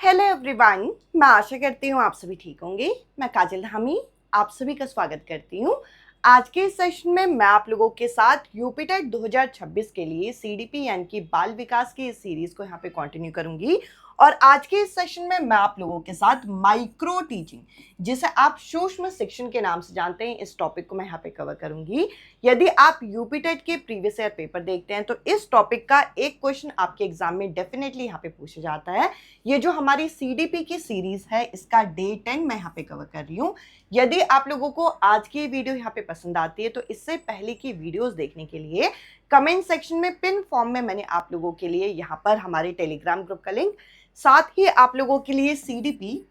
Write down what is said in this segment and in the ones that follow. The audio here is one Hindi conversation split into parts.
हेलो एवरीवन, मैं आशा करती हूँ आप सभी ठीक होंगे। मैं काजल धामी आप सभी का स्वागत करती हूँ। आज के इस सेशन में मैं आप लोगों के साथ यूपी टेट 2026 के लिए सीडीपी यानी कि बाल विकास की इस सीरीज को यहाँ पे कंटिन्यू करूंगी। और आज के इस सेशन में मैं आप लोगों के साथ माइक्रो टीचिंग, जिसे आप सूक्ष्म शिक्षण के नाम से जानते हैं, इस टॉपिक को मैं यहाँ पे कवर करूंगी। यदि आप यूपी टेट के प्रीवियस ईयर पेपर देखते हैं तो इस टॉपिक का एक क्वेश्चन आपके एग्जाम में डेफिनेटली यहाँ पे पूछा जाता है। ये जो हमारी सीडीपी की सीरीज है, इसका डे 10 मैं यहाँ पे कवर कर रही हूँ। यदि आप लोगों को आज की वीडियो यहाँ पे पसंद आती है तो इससे पहले की वीडियोस देखने के लिए कमेंट सेक्शन में पिन फॉर्म में मैंने आप लोगों के लिए यहाँ पर हमारे टेलीग्राम ग्रुप का लिंक, साथ ही आप लोगों के लिए सीडीपी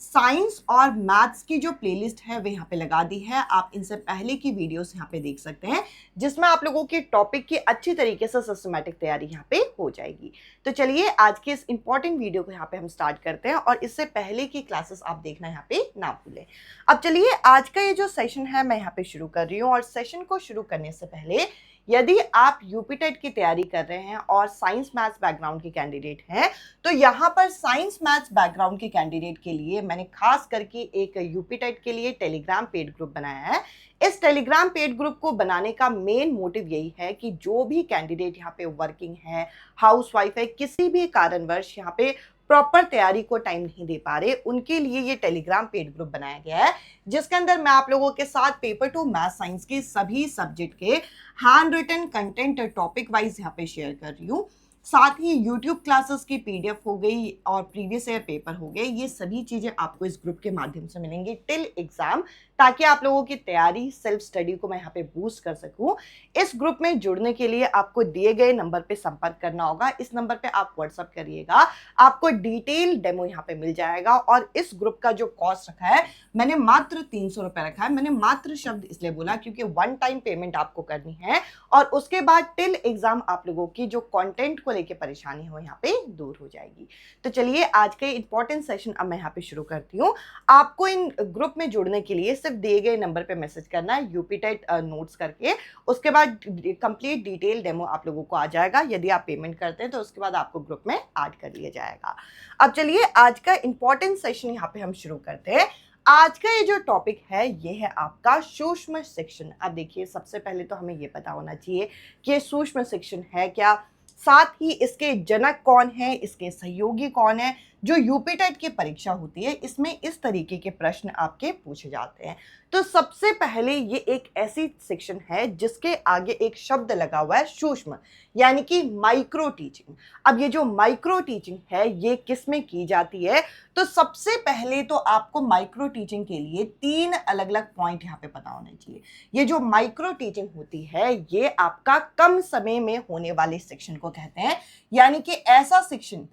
साइंस और मैथ्स की जो प्लेलिस्ट है वे यहाँ पे लगा दी है। आप इनसे पहले की वीडियोस यहाँ पे देख सकते हैं, जिसमें आप लोगों के टॉपिक की अच्छी तरीके से सिस्टमैटिक तैयारी यहाँ पे हो जाएगी। तो चलिए आज के इस इंपॉर्टेंट वीडियो को यहाँ पे हम स्टार्ट करते हैं, और इससे पहले की क्लासेस आप देखना यहाँ पे ना भूलें। अब चलिए आज का ये जो सेशन है मैं यहाँ पे शुरू कर रही हूँ। और सेशन को शुरू करने से पहले, यदि आप यूपी टेट की तैयारी कर रहे हैं और साइंस मैथ्स बैकग्राउंड के कैंडिडेट हैं, तो यहाँ पर साइंस मैथ्स बैकग्राउंड के कैंडिडेट के लिए मैंने खास करके एक यूपी टेट के लिए टेलीग्राम पेड ग्रुप बनाया है। इस टेलीग्राम पेड ग्रुप को बनाने का मेन मोटिव यही है कि जो भी कैंडिडेट यहाँ पे वर्किंग है, हाउसवाइफ है, किसी भी कारणवश यहाँ पे प्रॉपर तैयारी को टाइम नहीं दे पा रहे, उनके लिए ये टेलीग्राम पेड ग्रुप बनाया गया है, जिसके अंदर मैं आप लोगों के साथ पेपर 2 मैथ साइंस के सभी सब्जेक्ट के handwritten content topic wise यहाँ पे शेयर कर रही हूँ। साथ ही YouTube क्लासेस की PDF हो गई और प्रीवियस ईयर पेपर हो गए, ये सभी चीजें आपको इस ग्रुप के माध्यम से मिलेंगी टिल एग्जाम, ताकि आप लोगों की तैयारी सेल्फ स्टडी को मैं यहाँ पे बूस्ट कर सकूं। इस ग्रुप में जुड़ने के लिए आपको दिए गए नंबर पे संपर्क करना होगा। इस नंबर पे आप व्हाट्सअप करिएगा, आपको डिटेल डेमो यहाँ पे मिल जाएगा। और इस ग्रुप का जो कॉस्ट रखा है मैंने मात्र 300 रुपए रखा है। मैंने मात्र शब्द इसलिए बोला क्योंकि वन टाइम पेमेंट आपको करनी है, और उसके बाद टिल एग्जाम आप लोगों की जो कंटेंट को लेके परेशानी हो यहाँ पे दूर हो जाएगी। तो चलिए आज के इंपॉर्टेंट सेशन अब मैं यहाँ पे शुरू करती हूँ। आपको इन ग्रुप में जुड़ने के लिए सिर्फ दिए गए नंबर पे मैसेज करना है यूपी टेट नोट्स करके, उसके बाद कंप्लीट डिटेल डेमो आप लोगों को आ जाएगा। यदि आप पेमेंट करते हैं तो उसके बाद आपको ग्रुप में ऐड कर लिया जाएगा। अब चलिए आज का इंपॉर्टेंट सेशन यहाँ पे हम शुरू करते हैं। आज का ये जो टॉपिक है ये है आपका सूक्ष्म शिक्षण। अब देखिए, सबसे पहले तो हमें ये पता होना चाहिए कि सूक्ष्म शिक्षण है क्या, साथ ही इसके जनक कौन है, इसके सहयोगी कौन है। जो यूपी टेट की परीक्षा होती है इसमें इस तरीके के प्रश्न आपके पूछे जाते हैं। तो सबसे पहले ये एक ऐसी सेक्शन है जिसके आगे एक शब्द लगा हुआ है सूक्ष्म, यानी कि माइक्रो टीचिंग। अब ये जो माइक्रो टीचिंग है ये किस में की जाती है, तो सबसे पहले तो आपको माइक्रो टीचिंग के लिए 3 अलग अलग पॉइंट यहाँ पे पता होने चाहिए। ये जो माइक्रो टीचिंग होती है ये आपका कम समय में होने वाले सेक्शन को कहते हैं, यानी कि ऐसा सेक्शन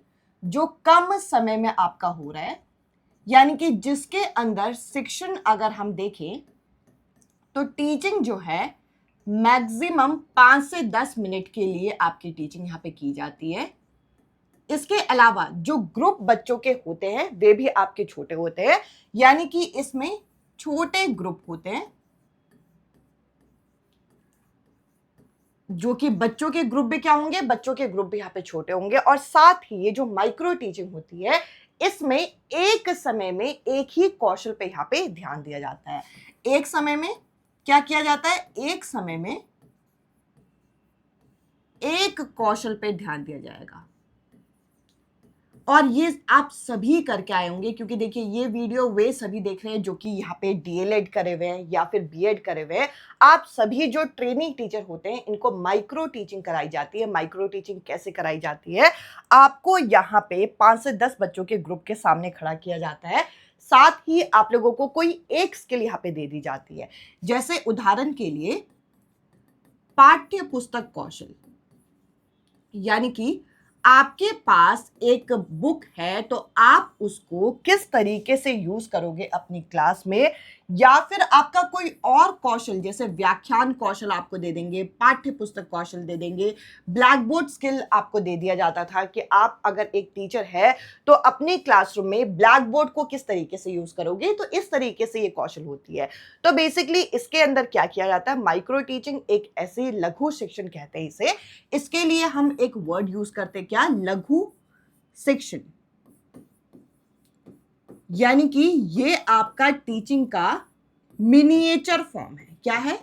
जो कम समय में आपका हो रहा है, यानी कि जिसके अंदर शिक्षण अगर हम देखें तो टीचिंग जो है मैक्सिमम 5 से 10 मिनट के लिए आपकी टीचिंग यहाँ पे की जाती है। इसके अलावा जो ग्रुप बच्चों के होते हैं वे भी आपके छोटे होते हैं, यानी कि इसमें छोटे ग्रुप होते हैं, जो कि बच्चों के ग्रुप भी क्या होंगे, बच्चों के ग्रुप भी यहाँ पे छोटे होंगे। और साथ ही ये जो माइक्रो टीचिंग होती है इसमें एक समय में एक ही कौशल पे यहाँ पे ध्यान दिया जाता है। एक समय में क्या किया जाता है, एक समय में एक कौशल पे ध्यान दिया जाएगा। और ये आप सभी करके आए होंगे, क्योंकि देखिए ये वीडियो वे सभी देख रहे हैं जो कि यहाँ पे डीएलएड करे हुए हैं या फिर बीएड करे हुए हैं। आप सभी जो ट्रेनिंग टीचर होते हैं इनको माइक्रो टीचिंग कराई जाती है। माइक्रो टीचिंग कैसे कराई जाती है, आपको यहाँ पे 5 से 10 बच्चों के ग्रुप के सामने खड़ा किया जाता है, साथ ही आप लोगों को कोई एक स्किल यहाँ पे दे दी जाती है। जैसे उदाहरण के लिए पाठ्य पुस्तक कौशल, यानी कि आपके पास एक बुक है तो आप उसको किस तरीके से यूज करोगे अपनी क्लास में, या फिर आपका कोई और कौशल जैसे व्याख्यान कौशल आपको दे देंगे, पाठ्य पुस्तक कौशल दे देंगे, ब्लैक बोर्ड स्किल आपको दे दिया जाता था कि आप अगर एक टीचर है तो अपने क्लासरूम में ब्लैक बोर्ड को किस तरीके से यूज करोगे, तो इस तरीके से ये कौशल होती है। तो बेसिकली इसके अंदर क्या किया जाता है, माइक्रो टीचिंग एक ऐसी लघु शिक्षण कहते हैं इसे। इसके लिए हम एक वर्ड यूज करते हैं क्या, लघु शिक्षण। यानी कि ये आपका टीचिंग का मिनिएचर फॉर्म है। क्या है?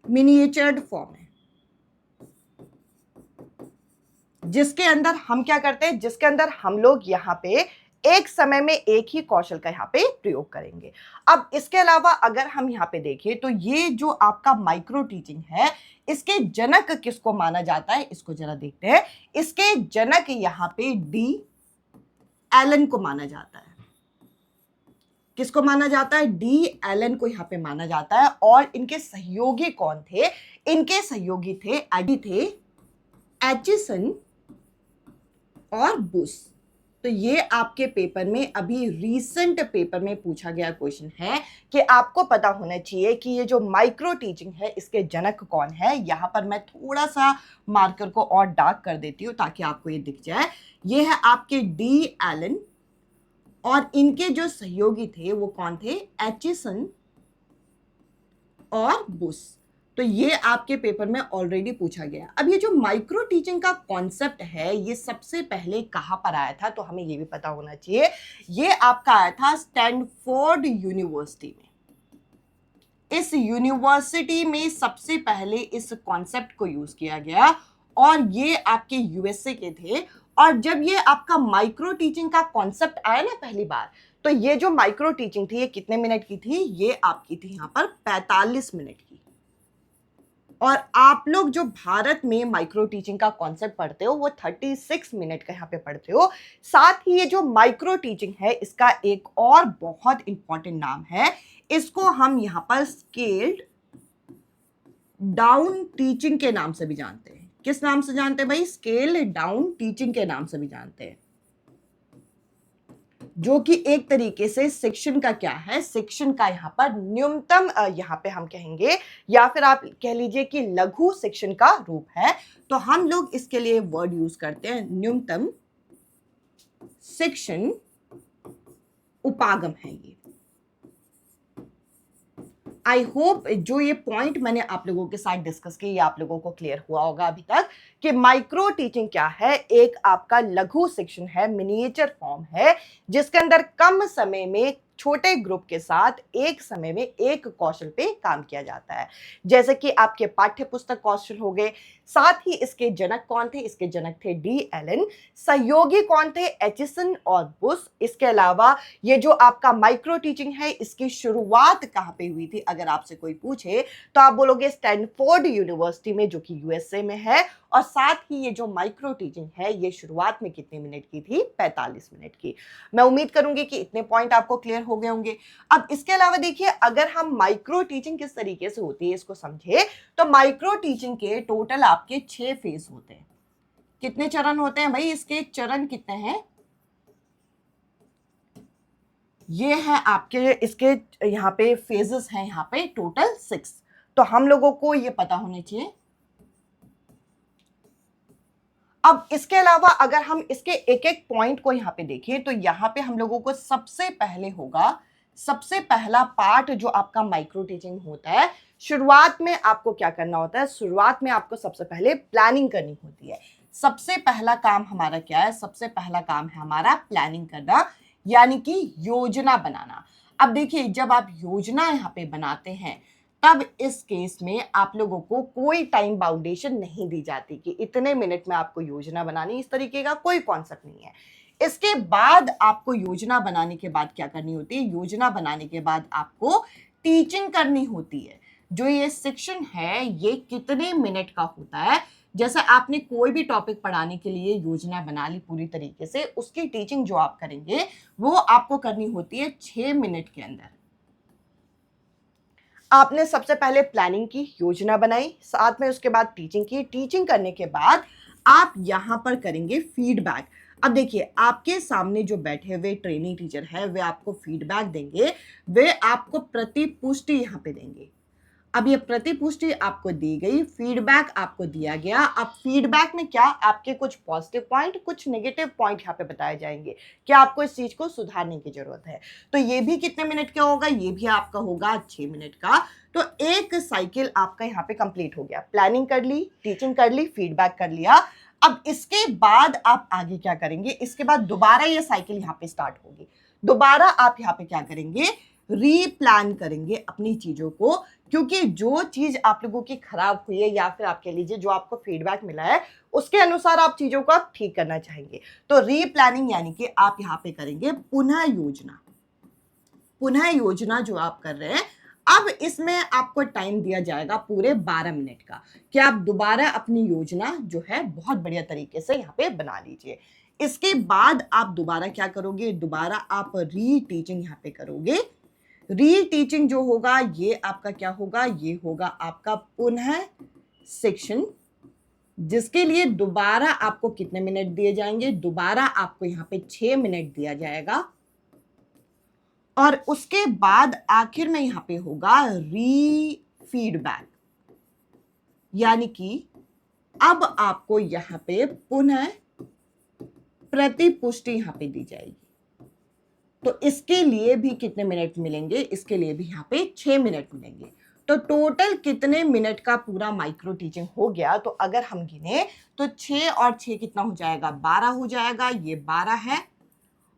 मिनिएचर्ड फॉर्म है, जिसके अंदर हम क्या करते हैं, जिसके अंदर हम लोग यहाँ पे एक समय में एक ही कौशल का यहाँ पे प्रयोग करेंगे। अब इसके अलावा अगर हम यहाँ पे देखें तो ये जो आपका माइक्रो टीचिंग है, इसके जनक किसको माना जाता है, इसको जरा देखते हैं। इसके जनक यहाँ पे डी एलन को माना जाता है। किसको माना जाता है? डी एलन को यहाँ पे माना जाता है। और इनके सहयोगी कौन थे? इनके सहयोगी थे एचिसन और बुश। तो ये आपके पेपर में अभी रीसेंट पेपर में पूछा गया क्वेश्चन है कि आपको पता होना चाहिए कि ये जो माइक्रो टीचिंग है इसके जनक कौन है। यहां पर मैं थोड़ा सा मार्कर को और डार्क कर देती हूं ताकि आपको ये दिख जाए। ये है आपके डी एलन और इनके जो सहयोगी थे वो कौन थे? एचिसन और बुश। तो ये आपके पेपर में ऑलरेडी पूछा गया। अब ये जो माइक्रो टीचिंग का कॉन्सेप्ट है ये सबसे पहले कहां पर आया था, तो हमें ये भी पता होना चाहिए। ये आपका आया था स्टैनफोर्ड यूनिवर्सिटी में। इस यूनिवर्सिटी में सबसे पहले इस कॉन्सेप्ट को यूज किया गया और ये आपके यूएसए के थे। और जब ये आपका माइक्रो टीचिंग का कॉन्सेप्ट आया ना पहली बार, तो ये जो माइक्रो टीचिंग थी ये कितने मिनट की थी? ये आपकी थी यहां पर 45 मिनट की। और आप लोग जो भारत में माइक्रो टीचिंग का कॉन्सेप्ट पढ़ते हो वो 36 मिनट का यहाँ पे पढ़ते हो। साथ ही ये जो माइक्रो टीचिंग है इसका एक और बहुत इंपॉर्टेंट नाम है, इसको हम यहाँ पर स्केल्ड डाउन टीचिंग के नाम से भी जानते हैं। किस नाम से जानते हैं भाई? स्केल डाउन टीचिंग के नाम से भी जानते हैं, जो कि एक तरीके से शिक्षण का क्या है? शिक्षण का यहाँ पर न्यूनतम यहाँ पे हम कहेंगे, या फिर आप कह लीजिए कि लघु शिक्षण का रूप है। तो हम लोग इसके लिए वर्ड यूज करते हैं न्यूनतम शिक्षण उपागम है ये। आई होप जो ये पॉइंट मैंने आप लोगों के साथ डिस्कस की ये आप लोगों को क्लियर हुआ होगा अभी तक कि माइक्रो टीचिंग क्या है। एक आपका लघु शिक्षण है, मिनिएचर फॉर्म है, जिसके अंदर कम समय में छोटे ग्रुप के साथ एक समय में एक कौशल पे काम किया जाता है, जैसे कि आपके पाठ्य पुस्तक कौशल हो गए। साथ ही इसके जनक कौन थे? इसके जनक थे डी एलन। सहयोगी कौन थे? एचिसन और बुश। इसके अलावा ये जो आपका माइक्रो टीचिंग है इसकी शुरुआत कहां पे हुई थी? अगर आपसे कोई पूछे तो आप बोलोगे स्टैनफोर्ड यूनिवर्सिटी में, जो कि यूएसए में है। और साथ ही ये जो माइक्रो टीचिंग है ये शुरुआत में कितने मिनट की थी? 45 मिनट की। मैं उम्मीद करूंगी कि इतने पॉइंट आपको क्लियर हो गए होंगे। अब इसके अलावा देखिए, अगर हम माइक्रो टीचिंग किस तरीके से होती है इसको समझे, तो माइक्रो टीचिंग के टोटल आपके 6 फेज होते हैं। कितने चरण होते हैं भाई? इसके चरण कितने हैं? ये है आपके, इसके यहाँ पे फेजेस हैं यहाँ पे टोटल 6। तो हम लोगों को ये पता होने चाहिए। अब इसके अलावा अगर हम इसके एक एक पॉइंट को यहाँ पे देखें तो यहाँ पे हम लोगों को सबसे पहले होगा, सबसे पहला पार्ट जो आपका माइक्रो टीचिंग होता है, शुरुआत में आपको क्या करना होता है? शुरुआत में आपको सबसे पहले प्लानिंग करनी होती है। सबसे पहला काम हमारा क्या है? सबसे पहला काम है हमारा प्लानिंग करना, यानी कि योजना बनाना। अब देखिए, जब आप योजना यहाँ पे बनाते हैं तब इस केस में आप लोगों को कोई टाइम बाउंडेशन नहीं दी जाती कि इतने मिनट में आपको योजना बनानी, इस तरीके का कोई कॉन्सेप्ट नहीं है। इसके बाद आपको योजना बनाने के बाद क्या करनी होती है? योजना बनाने के बाद आपको टीचिंग करनी होती है। जो ये सेक्शन है ये कितने मिनट का होता है? जैसे आपने कोई भी टॉपिक पढ़ाने के लिए योजना बना ली पूरी तरीके से, उसकी टीचिंग जो आप करेंगे वो आपको करनी होती है 6 मिनट के अंदर। आपने सबसे पहले प्लानिंग की, योजना बनाई, साथ में उसके बाद टीचिंग की। टीचिंग करने के बाद आप यहां पर करेंगे फीडबैक। अब देखिए, आपके सामने जो बैठे हुए ट्रेनिंग टीचर है वे आपको फीडबैक देंगे, वे आपको प्रतिपुष्टि यहां पे देंगे। अब ये प्रतिपुष्टि आपको दी गई, फीडबैक आपको दिया गया। अब फीडबैक में क्या आपके कुछ पॉजिटिव पॉइंट, कुछ नेगेटिव पॉइंट यहाँ पे बताए जाएंगे कि आपको इस चीज को सुधारने की जरूरत है। तो ये भी कितने मिनट का होगा? ये भी आपका होगा 6 मिनट का। तो एक साइकिल आपका यहाँ पे कंप्लीट हो गया। प्लानिंग कर ली, टीचिंग कर ली, फीडबैक कर लिया। अब इसके बाद आप आगे क्या करेंगे, इसके बाद दोबारा ये साइकिल यहाँ पे स्टार्ट होगी। दोबारा आप यहाँ पे क्या करेंगे, रीप्लान करेंगे अपनी चीजों को, क्योंकि जो चीज आप लोगों की खराब हुई है या फिर आप कह लीजिए जो आपको फीडबैक मिला है उसके अनुसार आप चीजों को आप ठीक करना चाहेंगे। तो रीप्लानिंग यानी कि आप यहाँ पे करेंगे पुनः योजना। पुनः योजना जो आप कर रहे हैं, अब इसमें आपको टाइम दिया जाएगा पूरे 12 मिनट का कि आप दोबारा अपनी योजना जो है बहुत बढ़िया तरीके से यहाँ पे बना लीजिए। इसके बाद आप दोबारा क्या करोगे, दोबारा आप रीटीचिंग यहाँ पे करोगे। रीटीचिंग जो होगा ये आपका क्या होगा, ये होगा आपका पुनः शिक्षण, जिसके लिए दोबारा आपको कितने मिनट दिए जाएंगे, दोबारा आपको यहाँ पे 6 मिनट दिया जाएगा। और उसके बाद आखिर में यहां पे होगा री फीडबैक, यानी कि अब आपको यहां पे पुनः प्रतिपुष्टि यहां पे दी जाएगी। तो इसके लिए भी कितने मिनट मिलेंगे, इसके लिए भी यहां पे 6 मिनट मिलेंगे। तो टोटल कितने मिनट का पूरा माइक्रो टीचिंग हो गया, तो अगर हम गिने तो 6 और 6 कितना हो जाएगा, 12 हो जाएगा। ये 12 है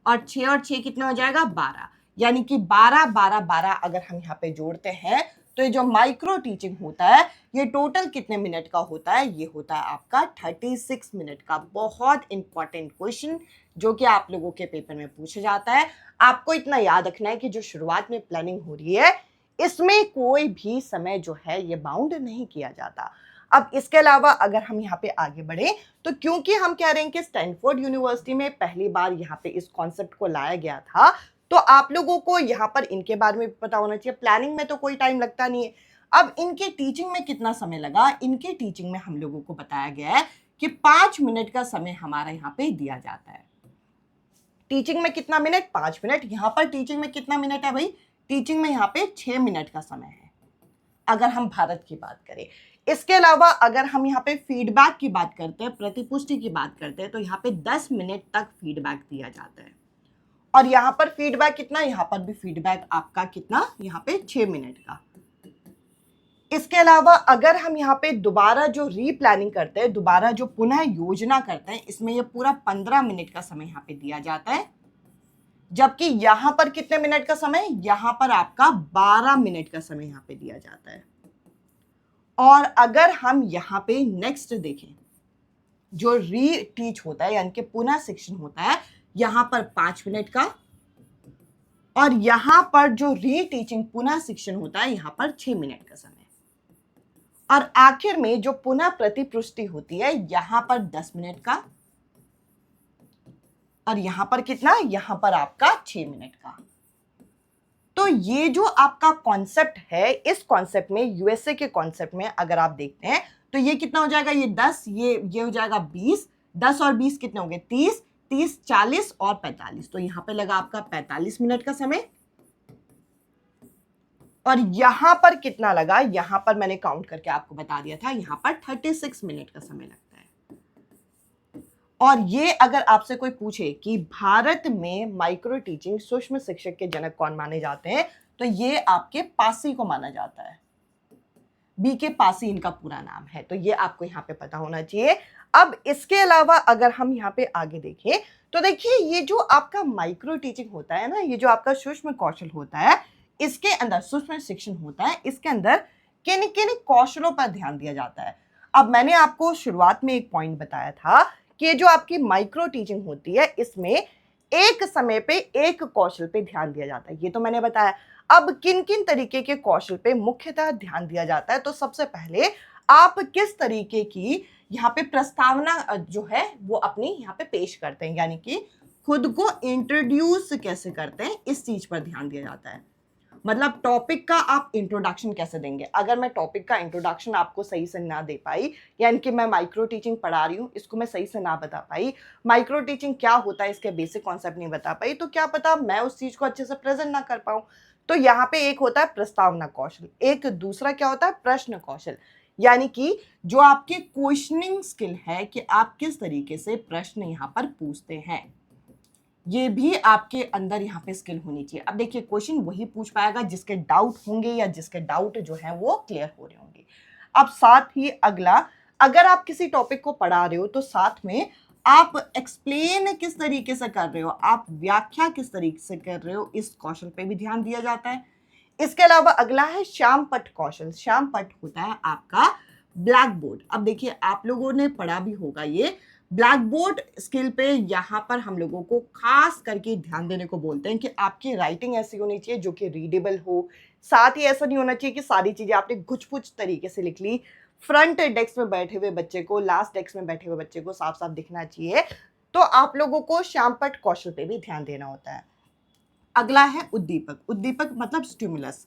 और 6 और 6 कितना हो जाएगा, 12। यानी कि 12 12 12 अगर हम यहाँ पे जोड़ते हैं तो ये जो माइक्रो टीचिंग होता है ये टोटल कितने मिनट का होता है, ये होता है आपका 36 मिनट का। बहुत इंपॉर्टेंट क्वेश्चन जो कि आप लोगों के पेपर में पूछा जाता है। आपको इतना याद रखना है कि जो शुरुआत में प्लानिंग हो रही है इसमें कोई भी समय जो है ये बाउंड नहीं किया जाता। अब इसके अलावा अगर हम यहाँ पे आगे बढ़े तो क्योंकि हम कह रहे हैं कि स्टैनफोर्ड यूनिवर्सिटी में पहली बार यहाँ पे इस कॉन्सेप्ट को लाया गया था, तो आप लोगों को यहाँ पर इनके बारे में पता होना चाहिए। प्लानिंग में तो कोई टाइम लगता नहीं है। अब इनके टीचिंग में कितना समय लगा, इनके टीचिंग में हम लोगों को बताया गया है कि 5 मिनट का समय हमारा यहाँ पे दिया जाता है। टीचिंग में कितना मिनट, 5 मिनट। यहाँ पर टीचिंग में कितना मिनट है भाई, टीचिंग में यहाँ पे 6 मिनट का समय है अगर हम भारत की बात करें। इसके अलावा अगर हम यहाँ पे फीडबैक की बात करते हैं, प्रतिपुष्टि की बात करते हैं, तो यहाँ पे 10 मिनट तक फीडबैक दिया जाता है। और यहाँ पर फीडबैक कितना, यहाँ पर भी फीडबैक आपका कितना, यहाँ पे 6 मिनट का। इसके अलावा अगर हम यहाँ पे दोबारा जो रीप्लानिंग करते हैं, दोबारा जो पुनः योजना करते हैं, इसमें ये पूरा 15 मिनट का समय यहाँ पे दिया जाता है। जबकि यहां पर कितने मिनट का समय, यहां पर आपका 12 मिनट का समय यहाँ पे दिया जाता है। और अगर हम यहाँ पे नेक्स्ट देखें, जो रीटीच होता है यानी कि पुनः शिक्षण होता है, यहां पर 5 मिनट का, और यहां पर जो रीटीचिंग पुनः शिक्षण होता है यहां पर 6 मिनट का समय। और आखिर में जो पुनः प्रतिपुष्टि होती है यहां पर 10 मिनट का, और यहां पर कितना, यहां पर आपका 6 मिनट का। तो ये जो आपका कॉन्सेप्ट है, इस कॉन्सेप्ट में, यूएसए के कॉन्सेप्ट में अगर आप देखते हैं तो ये कितना हो जाएगा, ये 10, ये हो जाएगा 20, 10 और 20 कितने होंगे, 30, 30 40 और 45। तो यहां पे लगा आपका 45 मिनट का समय। और यहां पर कितना लगा, यहां पर मैंने काउंट करके आपको बता दिया था, यहां पर 36 मिनट का समय लगता है। और ये अगर आपसे कोई पूछे कि भारत में माइक्रो टीचिंग सूक्ष्म शिक्षक के जनक कौन माने जाते हैं, तो ये आपके पासी को माना जाता है। बीके पासी इनका पूरा नाम है, तो ये आपको यहाँ पे पता होना चाहिए। अब इसके अलावा अगर हम यहाँ पे आगे देखें तो देखिए ये जो आपका माइक्रो टीचिंग होता है ना, ये जो आपका सूक्ष्म कौशल होता है, इसके अंदर सूक्ष्म शिक्षण होता है, इसके अंदर किन किन कौशलों पर ध्यान दिया जाता है। अब मैंने आपको शुरुआत में एक पॉइंट बताया था कि जो आपकी माइक्रो टीचिंग होती है इसमें एक समय पे एक कौशल पे ध्यान दिया जाता है, ये तो मैंने बताया। अब किन किन तरीके के कौशल पे मुख्यतः ध्यान दिया जाता है, तो सबसे पहले आप किस तरीके की यहाँ पे प्रस्तावना जो है वो अपनी यहाँ पे पेश करते हैं, यानी कि खुद को इंट्रोड्यूस कैसे करते हैं, इस चीज पर ध्यान दिया जाता है। मतलब टॉपिक का आप इंट्रोडक्शन कैसे देंगे। अगर मैं टॉपिक का इंट्रोडक्शन आपको सही से ना दे पाई, यानी कि मैं माइक्रो टीचिंग पढ़ा रही हूँ, इसको मैं सही से ना बता पाई, माइक्रो टीचिंग क्या होता है इसके बेसिक कॉन्सेप्ट नहीं बता पाई, तो क्या पता मैं उस चीज को अच्छे से प्रेजेंट ना कर पाऊँ। तो यहाँ पे एक होता है प्रस्तावना कौशल, एक दूसरा क्या होता है, प्रश्न कौशल, यानी कि जो आपके क्वेश्चनिंग स्किल है कि आप किस तरीके से प्रश्न यहाँ पर पूछते हैं, ये भी आपके अंदर यहाँ पे स्किल होनी चाहिए। अब देखिए क्वेश्चन वही पूछ पाएगा जिसके डाउट होंगे या जिसके डाउट जो है वो क्लियर हो रहे होंगे। अब साथ ही अगला, अगर आप किसी टॉपिक को पढ़ा रहे हो तो साथ में आप एक्सप्लेन किस तरीके से कर रहे हो, आप व्याख्या किस तरीके से कर रहे हो, इस कौशल पे भी ध्यान दिया जाता है। इसके अलावा अगला है श्यामपट्ट कौशल। श्यामपट्ट होता है आपका ब्लैक बोर्ड। अब देखिए, आप लोगों ने पढ़ा भी होगा ये ब्लैक बोर्ड स्किल पे। यहाँ पर हम लोगों को खास करके ध्यान देने को बोलते हैं कि आपकी राइटिंग ऐसी होनी चाहिए जो कि रीडेबल हो। साथ ही ऐसा नहीं होना चाहिए कि सारी चीजें आपने घुच-पुच तरीके से लिख ली। फ्रंट डेस्क में बैठे हुए बच्चे को, लास्ट डेस्क में बैठे हुए बच्चे को साफ साफ दिखना चाहिए। तो आप लोगों को श्यामपट्ट कौशल पे भी ध्यान देना होता है। अगला है उद्दीपक। उद्दीपक मतलब स्टिमुलस।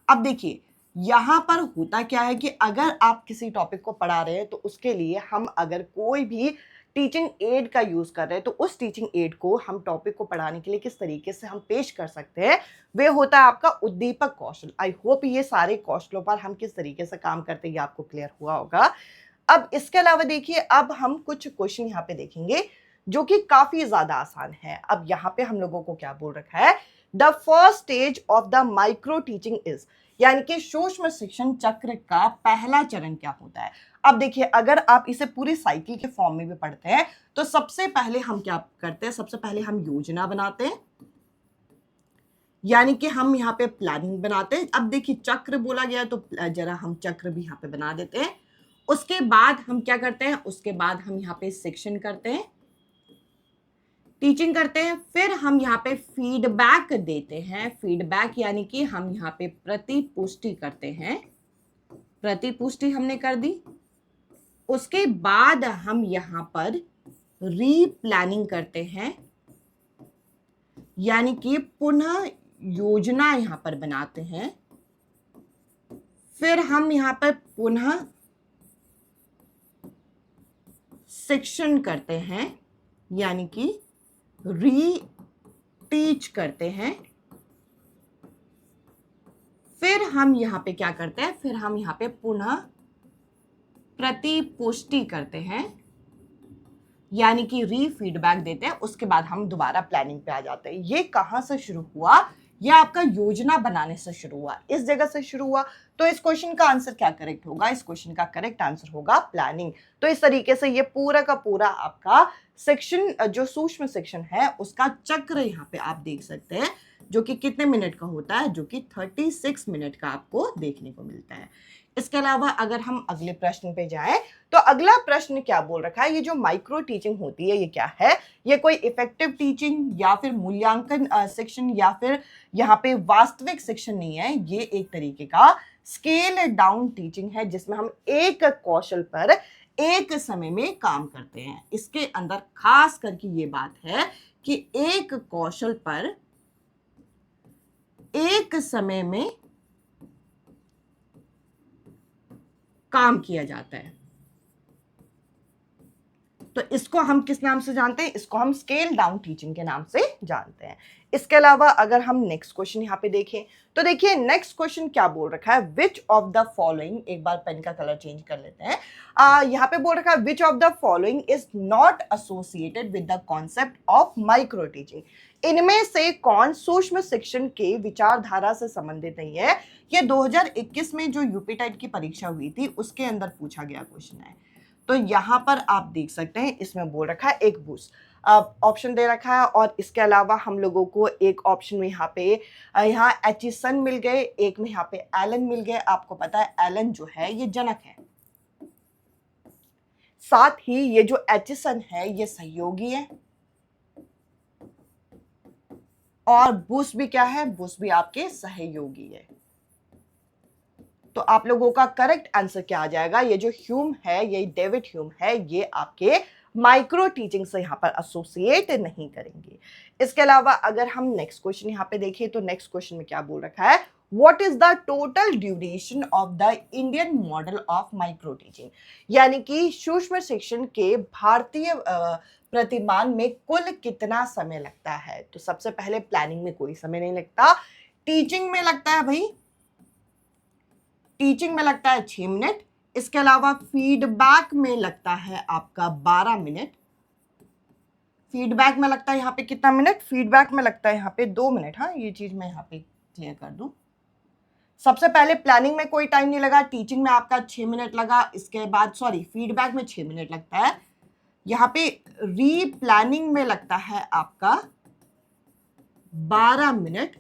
अब देखिए, यहां पर होता क्या है कि अगर आप किसी टॉपिक को पढ़ा रहे हैं तो उसके लिए हम अगर कोई भी टीचिंग एड का यूज कर रहे हैं तो उस टीचिंग एड को हम टॉपिक को पढ़ाने के लिए किस तरीके से हम पेश कर सकते हैं, वे होता है आपका उद्दीपक कौशल। आई होप ये सारे कौशलों पर हम किस तरीके से काम करते हैं ये आपको क्लियर हुआ होगा। अब इसके अलावा देखिए, अब हम कुछ क्वेश्चन यहाँ पे देखेंगे जो कि काफी ज्यादा आसान है। अब यहाँ पे हम लोगों को क्या बोल रखा है, the first stage of the micro teaching is, यानी कि सूक्ष्म शिक्षण चक्र का पहला चरण क्या होता है। अब देखिए, अगर आप इसे पूरी साइकिल के फॉर्म में भी पढ़ते हैं तो सबसे पहले हम क्या करते हैं, सबसे पहले हम योजना बनाते हैं, यानी कि हम यहाँ पे प्लानिंग बनाते हैं। अब देखिए, चक्र बोला गया तो जरा हम चक्र भी यहाँ पे बना देते हैं। उसके बाद हम क्या करते हैं, उसके बाद हम यहाँ पे सेक्शन करते हैं, टीचिंग करते हैं, फिर हम यहाँ पे फीडबैक देते हैं। फीडबैक यानी कि हम यहाँ पे प्रतिपुष्टि करते हैं। प्रतिपुष्टि हमने कर दी। उसके बाद हम यहाँ पर रीप्लानिंग करते हैं, यानी कि पुनः योजना यहाँ पर बनाते हैं। फिर हम यहाँ पर पुनः सेक्शन करते हैं, यानी कि रीटीच करते हैं। फिर हम यहाँ पे क्या करते हैं, फिर हम यहाँ पे पुनः प्रतिपुष्टि करते हैं, यानी कि री फीडबैक देते हैं। उसके बाद हम दोबारा प्लानिंग पे आ जाते हैं। ये कहां से शुरू हुआ, यह आपका योजना बनाने से शुरू हुआ, इस जगह से शुरू हुआ। तो इस क्वेश्चन का आंसर क्या करेक्ट होगा, इस क्वेश्चन का करेक्ट आंसर होगा प्लानिंग। तो इस तरीके से ये पूरा का पूरा आपका सेक्शन, जो सूक्ष्म सेक्शन है उसका चक्र यहाँ पे आप देख सकते हैं, जो कि कितने मिनट का होता है, जो कि 36 मिनट का आपको देखने को मिलता है। इसके अलावा अगर हम अगले प्रश्न पे जाएं तो अगला प्रश्न क्या बोल रखा है, ये जो माइक्रो टीचिंग होती है ये क्या है, ये कोई इफेक्टिव टीचिंग या फिर मूल्यांकन सेक्शन या फिर यहाँ पे वास्तविक शिक्षण नहीं है। ये एक तरीके का स्केल डाउन टीचिंग है जिसमें हम एक कौशल पर एक समय में काम करते हैं। इसके अंदर खास करके ये बात है कि एक कौशल पर एक समय में काम किया जाता है। तो इसको हम किस नाम से जानते हैं, इसको हम स्केल डाउन टीचिंग के नाम से जानते हैं। इसके अलावा अगर हम नेक्स्ट क्वेश्चन यहाँ पे देखें तो देखिए, नेक्स्ट क्वेश्चन क्या बोल रखा है, विच ऑफ द फॉलोइंग, एक बार पेन का कलर चेंज कर लेते हैं। यहाँ पे बोल रखा है which of the following is not associated with the concept of micro teaching. इनमें से कौन सूक्ष्म शिक्षण के विचारधारा से संबंधित नहीं है। ये 2021 में जो यूपी टेट की परीक्षा हुई थी उसके अंदर पूछा गया क्वेश्चन है। तो यहाँ पर आप देख सकते हैं, इसमें बोल रखा है एक बूस ऑप्शन दे रखा है, और इसके अलावा हम लोगों को एक ऑप्शन में यहाँ पे यहाँ एचिसन मिल गए, एक में यहाँ पे एलन मिल गए। आपको पता है एलन जो है ये जनक है, साथ ही ये जो एचिसन है ये सहयोगी है, और बुश भी क्या है, बुश भी आपके सहयोगी है। तो आप लोगों का करेक्ट आंसर क्या आ जाएगा, ये जो ह्यूम है, ये डेविड ह्यूम है, ये आपके माइक्रो टीचिंग से यहाँ पर एसोसिएट नहीं करेंगे। इसके अलावा अगर हम नेक्स्ट क्वेश्चन यहाँ पे देखें तो नेक्स्ट क्वेश्चन में क्या बोल रखा है, what is the total duration of the Indian model of micro teaching, यानी कि सूक्ष्म शिक्षण के भारतीय प्रतिमान में कुल कितना समय लगता है। तो सबसे पहले प्लानिंग में कोई समय नहीं लगता, टीचिंग में लगता है भाई, टीचिंग में लगता है 6 मिनट। इसके अलावा फीडबैक में लगता है आपका 12 मिनट। फीडबैक में लगता है यहाँ पे कितना मिनट, फीडबैक में लगता है यहाँ पे 2 मिनट। हाँ, ये चीज मैं यहाँ पे क्लियर कर दूं। सबसे पहले प्लानिंग में कोई टाइम नहीं लगा, टीचिंग में आपका 6 मिनट लगा, इसके बाद फीडबैक में 6 मिनट लगता है, यहाँ पे री प्लानिंग में लगता है आपका 12 मिनट,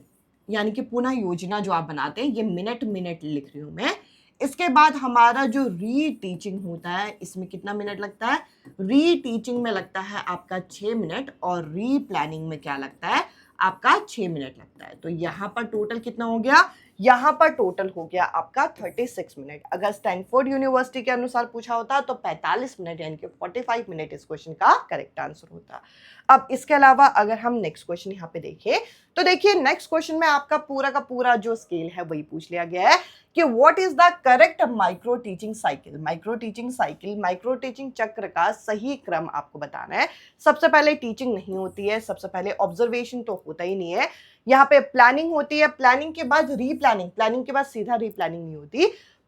यानी कि पुनः योजना जो आप बनाते हैं, ये मिनट लिख रही हूं मैं। इसके बाद हमारा जो री टीचिंग होता है, इसमें कितना मिनट लगता है, री टीचिंग में लगता है आपका 6 मिनट, और री प्लानिंग में क्या लगता है आपका 6 मिनट लगता है। तो यहाँ पर टोटल कितना हो गया, यहाँ पर टोटल हो गया आपका 36 मिनट। अगर स्टैनफोर्ड यूनिवर्सिटी के अनुसार पूछा होता तो 45 मिनट यानी कि 45 मिनट इस क्वेश्चन का करेक्ट आंसर होता। अब इसके अलावा अगर हम नेक्स्ट क्वेश्चन यहाँ पे देखें तो देखिए नेक्स्ट क्वेश्चन में आपका पूरा का पूरा जो स्केल है वही पूछ लिया गया है कि what is the correct micro teaching cycle. Micro teaching चक्र का सही क्रम आपको बताना है। सबसे पहले टीचिंग नहीं होती है, सबसे पहले ऑब्जर्वेशन तो होता ही नहीं है, यहाँ पे प्लानिंग होती है, प्लानिंग के बाद प्लानिंग के बाद सीधा रीप्लानिंग नहीं होती,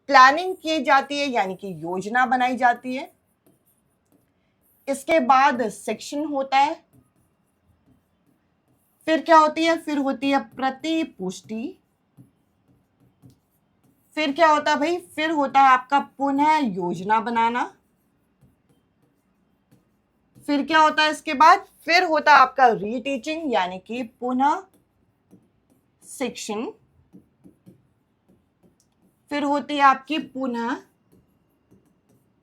प्लानिंग की जाती है यानी कि योजना बनाई जाती है, इसके बाद सेक्शन होता है, फिर क्या होती है, फिर होती है प्रतिपुष्टि, फिर क्या होता है भाई, फिर होता है आपका पुनः योजना बनाना, फिर क्या होता है इसके बाद, फिर होता है आपका रीटीचिंग यानी कि पुनः शिक्षण, फिर होती है आपकी पुनः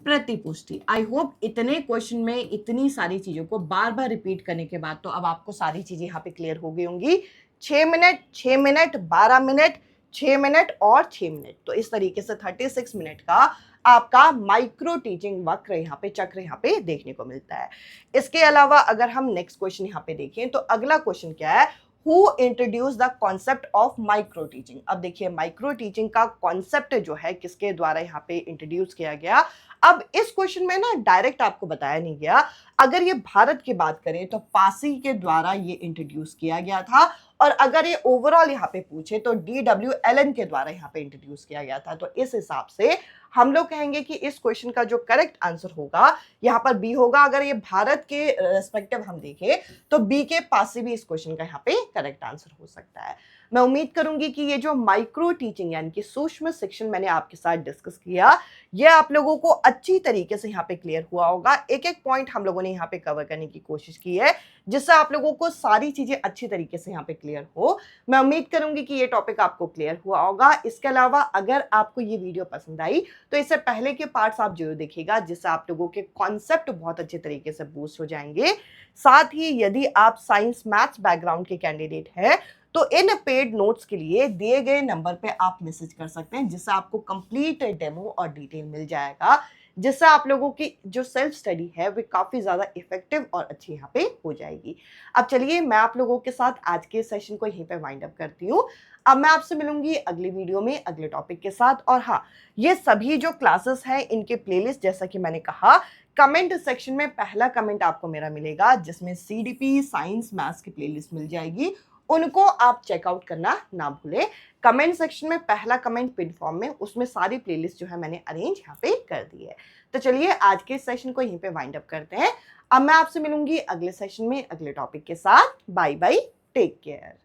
प्रतिपुष्टि। आई होप इतने क्वेश्चन में इतनी सारी चीजों को बार बार रिपीट करने के बाद तो अब आपको सारी चीजें यहाँ पे क्लियर हो गई होंगी। 6 मिनट, 6 मिनट, 12 मिनट, 6 मिनट और 6 मिनट, तो इस तरीके से 36 मिनट का आपका माइक्रो टीचिंग वक्र यहाँ पे चक्र यहाँ पे देखने को मिलता है। इसके अलावा अगर हम नेक्स्ट क्वेश्चन यहाँ पे देखें तो अगला क्वेश्चन क्या है, who introduce the concept of micro teaching. अब देखिए माइक्रो टीचिंग का कॉन्सेप्ट जो है किसके द्वारा यहाँ पे इंट्रोड्यूस किया गया। अब इस क्वेश्चन में ना डायरेक्ट आपको बताया नहीं गया, अगर ये भारत की बात करें तो पासी के द्वारा ये इंट्रोड्यूस किया गया था, और अगर ये ओवरऑल यहाँ पे पूछे तो DW एलन के द्वारा यहाँ पे इंट्रोड्यूस किया गया था। तो इस हिसाब से हम लोग कहेंगे कि इस क्वेश्चन का जो करेक्ट आंसर होगा यहाँ पर बी होगा। अगर ये भारत के रेस्पेक्टिव हम देखें तो बी के पासी भी इस क्वेश्चन का यहाँ पे करेक्ट आंसर हो सकता है। मैं उम्मीद करूंगी कि ये जो माइक्रो टीचिंग यानी कि सूक्ष्म शिक्षण मैंने आपके साथ डिस्कस किया, ये आप लोगों को अच्छी तरीके से यहाँ पे क्लियर हुआ होगा। एक एक पॉइंट हम लोगों ने यहाँ पे कवर करने की कोशिश की है जिससे आप लोगों को सारी चीजें अच्छी तरीके से यहाँ पे क्लियर हो। मैं उम्मीद करूंगी कि ये टॉपिक आपको क्लियर हुआ होगा। इसके अलावा अगर आपको ये वीडियो पसंद आई तो इससे पहले के पार्ट्स आप जरूर देखिएगा, जिससे आप लोगों के कॉन्सेप्ट बहुत अच्छे तरीके से बूस्ट हो जाएंगे। साथ ही यदि आप साइंस मैथ्स बैकग्राउंड के कैंडिडेट हैं तो इन पेड नोट्स के लिए दिए गए नंबर पे आप मैसेज कर सकते हैं, जिससे आपको कंप्लीट डेमो और डिटेल मिल जाएगा, जिससे आप लोगों की जो सेल्फ स्टडी है वो काफी ज्यादा इफेक्टिव और अच्छी यहाँ पे हो जाएगी। अब चलिए मैं आप लोगों के साथ आज के सेशन को यहीं पे वाइंड अप करती हूँ। अब मैं आपसे मिलूंगी अगली वीडियो में अगले टॉपिक के साथ। और हाँ, ये सभी जो क्लासेस हैं इनके प्लेलिस्ट जैसा कि मैंने कहा कमेंट सेक्शन में पहला कमेंट आपको मेरा मिलेगा, जिसमें CDP साइंस मैथ्स की प्लेलिस्ट मिल जाएगी, उनको आप चेकआउट करना ना भूलें। कमेंट सेक्शन में पहला कमेंट पिन फॉर्म में, उसमें सारी प्लेलिस्ट जो है मैंने अरेंज यहाँ पे कर दी है। तो चलिए आज के सेशन को यहीं पे वाइंड अप करते हैं। अब मैं आपसे मिलूंगी अगले सेशन में अगले टॉपिक के साथ। Bye bye, take care.